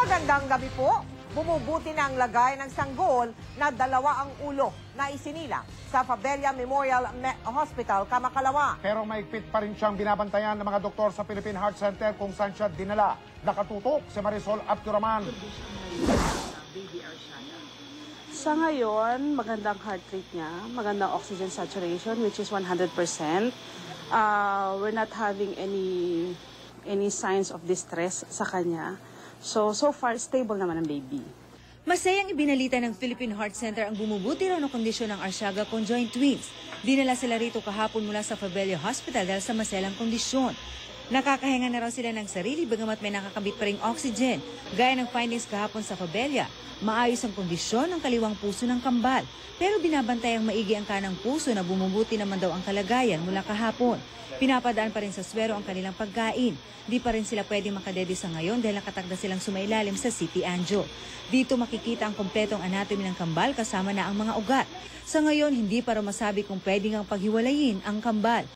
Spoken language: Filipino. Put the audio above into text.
Magandang gabi po. Bumubuti na ang lagay ng sanggol na dalawa ang ulo na isinila sa Fabella Memorial Hospital, Kamakalawa. Pero maigpit pa rin siyang binabantayan ng mga doktor sa Philippine Heart Center kung saan siya dinala. Nakatutok si Marisol Abduraman. Sa ngayon, magandang heart rate niya, magandang oxygen saturation which is 100%. We're not having any signs of distress sa kanya. So far, stable naman ang baby. Masayang ibinalita ng Philippine Heart Center ang bumubuti raw ng kondisyon ng Arsiaga conjoined twins. Dinala sila rito kahapon mula sa Fabella Hospital dahil sa maselang kondisyon. Nakakahinga na raw sila ng sarili bagamat may nakakabit pa ring oxygen. Gaya ng findings kahapon sa Fabella, maayos ang kondisyon ng kaliwang puso ng kambal. Pero binabantay ang maigi ang kanang puso na bumubuti naman daw ang kalagayan mula kahapon. Pinapadaan pa rin sa swero ang kanilang pagkain. Di pa rin sila pwedeng makadede sa ngayon dahil nakatakda silang sumailalim sa CT Angio. Dito makikita ang kompletong anatomy ng kambal kasama na ang mga ugat. Sa ngayon, hindi pa raw masabi kung pwedeng ang paghiwalayin ang kambal.